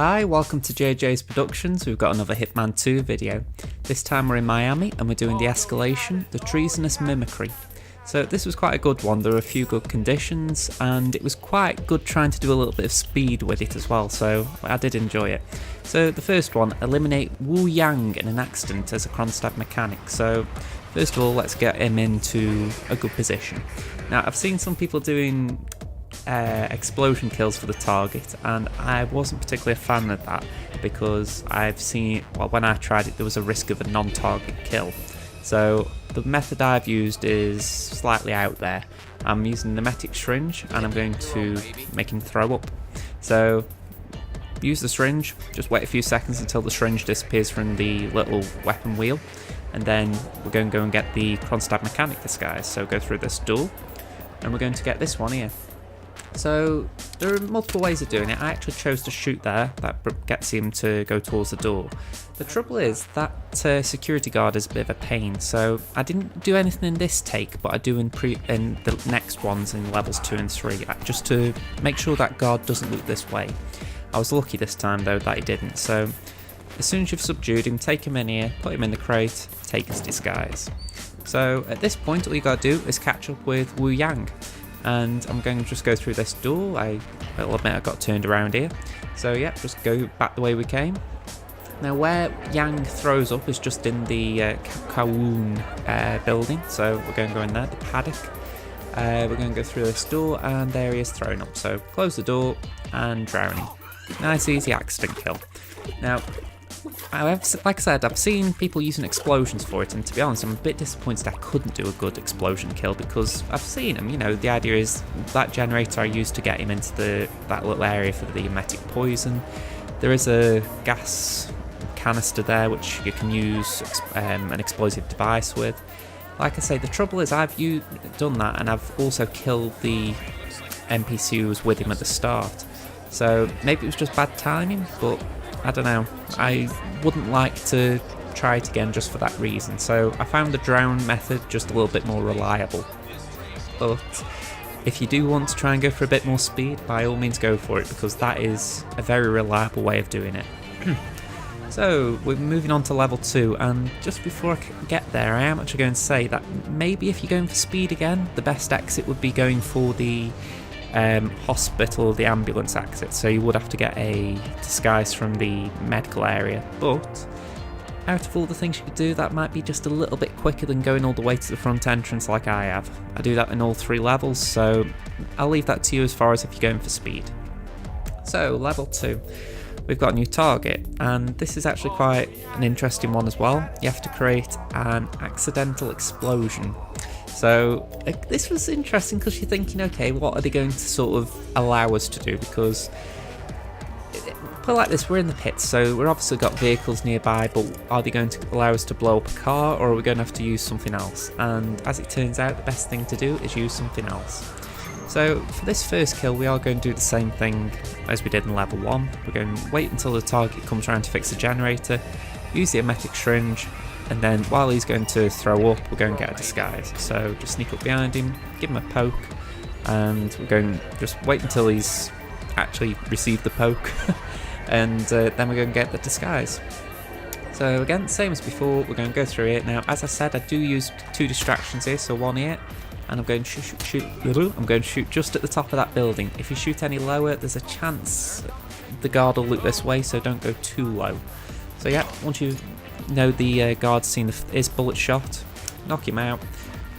Hi, welcome to JJ's Productions. We've got another Hitman 2 video. This time we're in Miami and we're doing the Escalation, the Treasonous Mimicry. So this was quite a good one. There were a few good conditions and it was quite good trying to do a little bit of speed with it as well, so I did enjoy it. So the first one, eliminate Wu Yang in an accident as a Kronstadt mechanic. So first of all, let's get him into a good position. Now I've seen some people doing explosion kills for the target, and I wasn't particularly a fan of that because I've seen, well, when I tried it there was a risk of a non-target kill. So the method I've used is slightly out there. I'm using the Memetic syringe and I'm going to make him throw up. So use the syringe, just wait a few seconds until the syringe disappears from the little weapon wheel, and then we're going to go and get the Kronstadt mechanic disguise. So go through this door and we're going to get this one here. So there are multiple ways of doing it. I actually chose to shoot there. That gets him to go towards the door. The trouble is that security guard is a bit of a pain, so I didn't do anything in this take, but I do in the next ones in levels 2 and 3, just to make sure that guard doesn't look this way. I was lucky this time though that he didn't. So as soon as you've subdued him, take him in here, put him in the crate, take his disguise. So at this point all you gotta do is catch up with Wu Yang. And I'm going to just go through this door. I'll admit I got turned around here. So yeah, just go back the way we came. Now where Yang throws up is just in the Kowloon building. So we're going to go in there, the paddock. We're going to go through this door and there he is thrown up. So close the door and drowning. Nice easy accident kill. Now, like I said, I've seen people using explosions for it, and to be honest, I'm a bit disappointed I couldn't do a good explosion kill because I've seen them. You know, the idea is that generator I used to get him into that little area for the emetic poison. There is a gas canister there which you can use an explosive device with. Like I say, the trouble is I've done that, and I've also killed the NPC who was with him at the start. So maybe it was just bad timing, but I don't know, I wouldn't like to try it again just for that reason. So I found the drown method just a little bit more reliable. But if you do want to try and go for a bit more speed, by all means go for it, because that is a very reliable way of doing it. So we're moving on to level 2, and just before I get there I am actually going to say that maybe if you're going for speed again, the best exit would be going for the hospital, the ambulance exit, so you would have to get a disguise from the medical area, but out of all the things you could do, that might be just a little bit quicker than going all the way to the front entrance like I have. I do that in all 3 levels, so I'll leave that to you as far as if you're going for speed. So level 2, we've got a new target, and this is actually quite an interesting one as well. You have to create an accidental explosion. So this was interesting because you're thinking, okay, what are they going to sort of allow us to do? Because, put it like this, we're in the pits, so we've obviously got vehicles nearby, but are they going to allow us to blow up a car, or are we going to have to use something else? And as it turns out, the best thing to do is use something else. So for this first kill, we are going to do the same thing as we did in level 1. We're going to wait until the target comes around to fix the generator, use the emetic syringe, and then while he's going to throw up, we're going to get a disguise. So just sneak up behind him, give him a poke, and we're going to just wait until he's actually received the poke, and then we're going to get the disguise. So again, same as before, we're going to go through it. Now, as I said, I do use 2 distractions here, so one here, and I'm going to shoot. I'm going to shoot just at the top of that building. If you shoot any lower, there's a chance the guard will look this way, so don't go too low. So yeah, once you know the guard's seen his bullet shot, knock him out,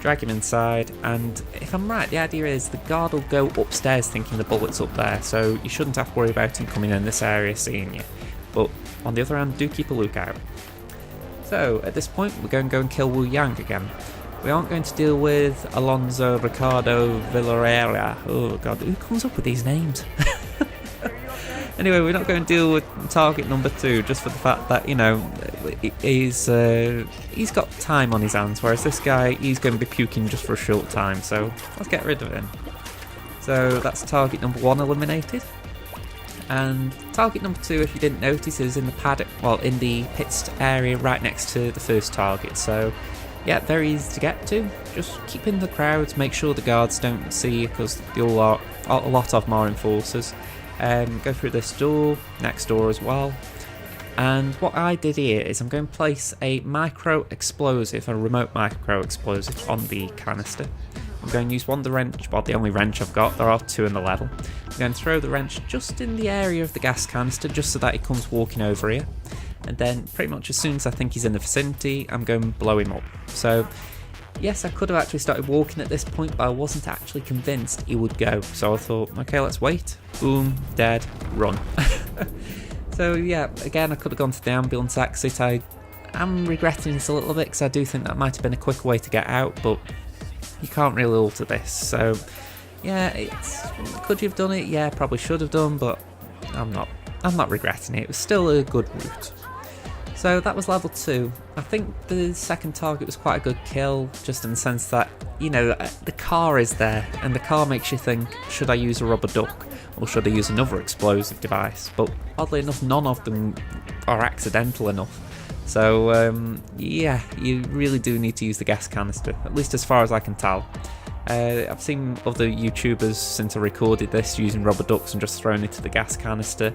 drag him inside, and if I'm right, the idea is the guard will go upstairs thinking the bullet's up there, so you shouldn't have to worry about him coming in this area seeing you. But on the other hand, do keep a lookout. So at this point, we're going to go and kill Wu Yang again. We aren't going to deal with Alonso Ricardo Villarreal. Oh god, who comes up with these names? Anyway, we're not going to deal with target number 2 just for the fact that, you know, he's got time on his hands, whereas this guy, he's going to be puking just for a short time, so let's get rid of him. So that's target number 1 eliminated. And target number 2, if you didn't notice, is in the paddock, well, in the pits area right next to the first target. So yeah, very easy to get to. Just keep in the crowds, make sure the guards don't see you, because a lot of them are enforcers. Go through this door, next door as well. And what I did here is I'm going to place a micro explosive, a remote micro explosive on the canister. I'm going to use one of the wrench, well the only wrench I've got, there are 2 in the level. I'm going to throw the wrench just in the area of the gas canister, just so that he comes walking over here. And then pretty much as soon as I think he's in the vicinity, I'm going to blow him up. So yes, I could have actually started walking at this point, but I wasn't actually convinced he would go. So I thought, okay, let's wait. Boom, dead, run. So yeah, again, I could have gone to the ambulance exit. I am regretting this a little bit because I do think that might have been a quicker way to get out, but you can't really alter this. So yeah, could you have done it? Yeah, probably should have done, but I'm not regretting it. It was still a good route. So that was level 2. I think the second target was quite a good kill, just in the sense that, you know, the car is there, and the car makes you think, should I use a rubber duck, or should I use another explosive device? But oddly enough, none of them are accidental enough. So yeah, you really do need to use the gas canister, at least as far as I can tell. I've seen other YouTubers since I recorded this using rubber ducks and just throwing it to the gas canister.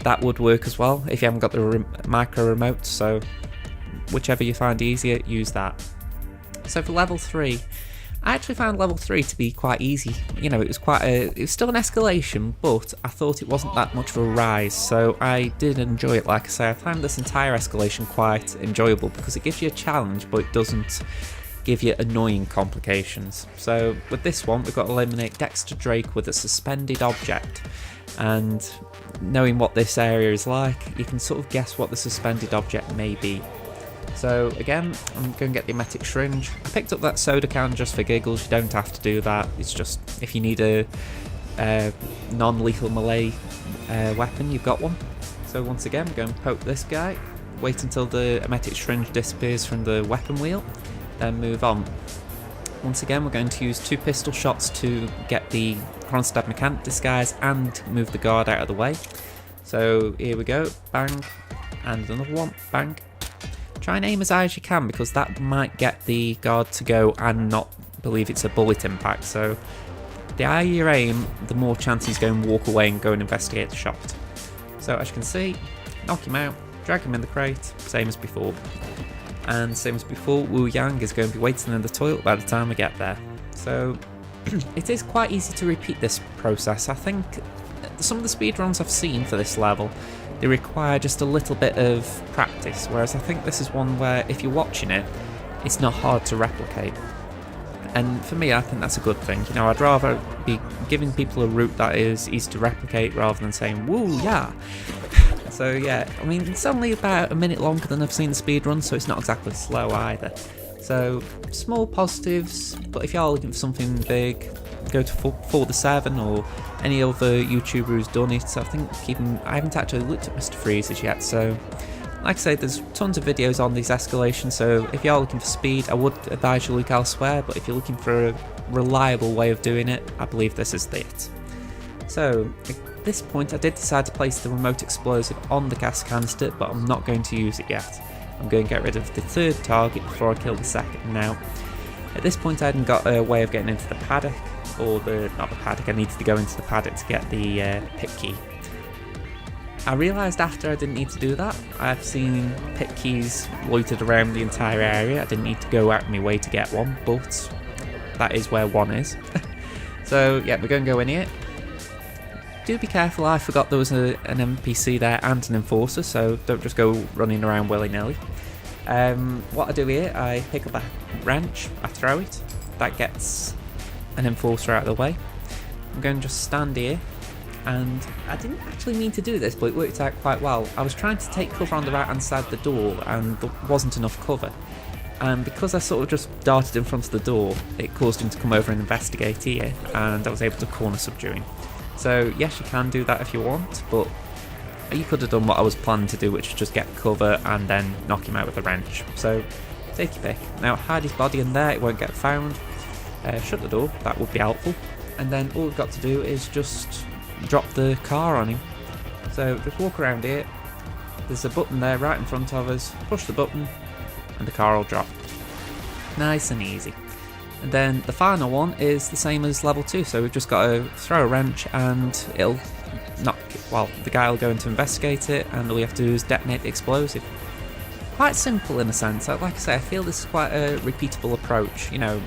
That would work as well if you haven't got the micro remote, so whichever you find easier, use that. So for level 3, I actually found level 3 to be quite easy. You know, it was still an escalation, but I thought it wasn't that much of a rise, so I did enjoy it. Like I say, I found this entire escalation quite enjoyable because it gives you a challenge, but it doesn't give you annoying complications. So with this one, we've got to eliminate Dexter Drake with a suspended object, and knowing what this area is like, you can sort of guess what the suspended object may be. So again, I'm going to get the emetic syringe. I picked up that soda can just for giggles. You don't have to do that. It's just if you need a non-lethal melee weapon, you've got one. So once again, we're going to poke this guy, wait until the emetic syringe disappears from the weapon wheel, then move on. Once again, we're going to use 2 pistol shots to get the Kronstadt mechanic disguise and move the guard out of the way. So here we go, bang, and another one, bang. Try and aim as high as you can, because that might get the guard to go and not believe it's a bullet impact. So the higher you aim, the more chance he's going to walk away and go and investigate the shot. So as you can see, knock him out, drag him in the crate, same as before. And same as before, Wu Yang is going to be waiting in the toilet by the time we get there. So it is quite easy to repeat this process. I think some of the speedruns I've seen for this level, they require just a little bit of practice, whereas I think this is one where if you're watching it, it's not hard to replicate. And for me, I think that's a good thing. You know, I'd rather be giving people a route that is easy to replicate rather than saying, woo, yeah. So yeah, I mean, it's only about a minute longer than I've seen the speedrun, so it's not exactly slow either. So, small positives, but if you are looking for something big, go to For the 7 or any other YouTuber who's done it. So I think I haven't actually looked at Mr. Freeze's yet, so like I say, there's tons of videos on these escalations, so if you are looking for speed, I would advise you look elsewhere, but if you're looking for a reliable way of doing it, I believe this is it. So, at this point I did decide to place the remote explosive on the gas canister, but I'm not going to use it yet. I'm going to get rid of the third target before I kill the second. Now, at this point I hadn't got a way of getting into the paddock, not the paddock, I needed to go into the paddock to get the pit key. I realised after I didn't need to do that. I've seen pit keys loitered around the entire area. I didn't need to go out of my way to get one, but that is where one is. So yeah, we're going to go in here. Do be careful, I forgot there was an NPC there and an enforcer, so don't just go running around willy-nilly. What I do here, I pick up a wrench, I throw it, that gets an enforcer out of the way. I'm going to just stand here, and I didn't actually mean to do this, but it worked out quite well. I was trying to take cover on the right hand side of the door, and there wasn't enough cover. And because I sort of just darted in front of the door, it caused him to come over and investigate here, and I was able to corner subdue him. So yes, you can do that if you want, but you could have done what I was planning to do, which is just get cover and then knock him out with a wrench. So take your pick. Now hide his body in there, it won't get found. Shut the door, that would be helpful. And then all we've got to do is just drop the car on him. So just walk around here, there's a button there right in front of us, push the button and the car will drop. Nice and easy. And then the final one is the same as level 2, so we've just got to throw a wrench and it'll well, the guy will go in to investigate it, and all you have to do is detonate the explosive. Quite simple in a sense. Like I say, I feel this is quite a repeatable approach. You know,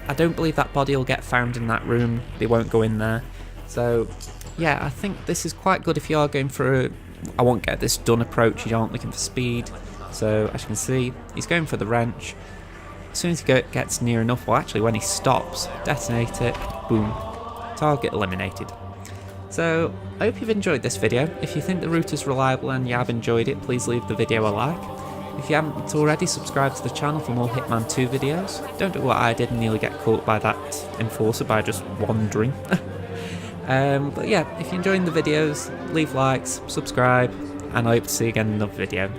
I don't believe that body will get found in that room. They won't go in there. So, yeah, I think this is quite good if you are going for a I won't get this done approach. You aren't looking for speed. So, as you can see, he's going for the wrench. As soon as he gets near enough, well, actually, when he stops, detonate it, boom, target eliminated. So, I hope you've enjoyed this video. If you think the route is reliable and you have enjoyed it, please leave the video a like. If you haven't already, subscribe to the channel for more Hitman 2 videos. Don't do what I did and nearly get caught by that enforcer by just wandering. But yeah, if you're enjoying the videos, leave likes, subscribe, and I hope to see you again in another video.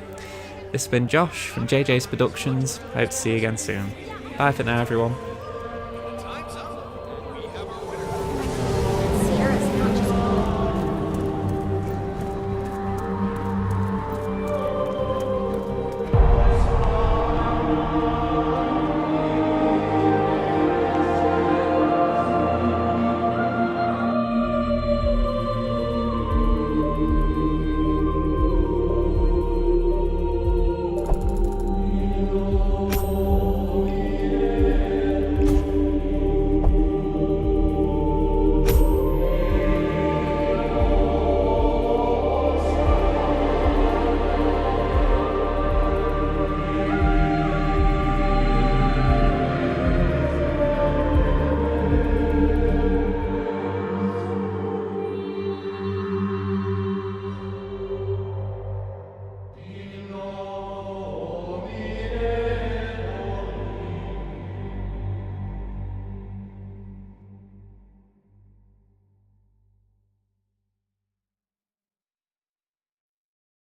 This has been Josh from JJ's Productions. I hope to see you again soon. Bye for now, everyone.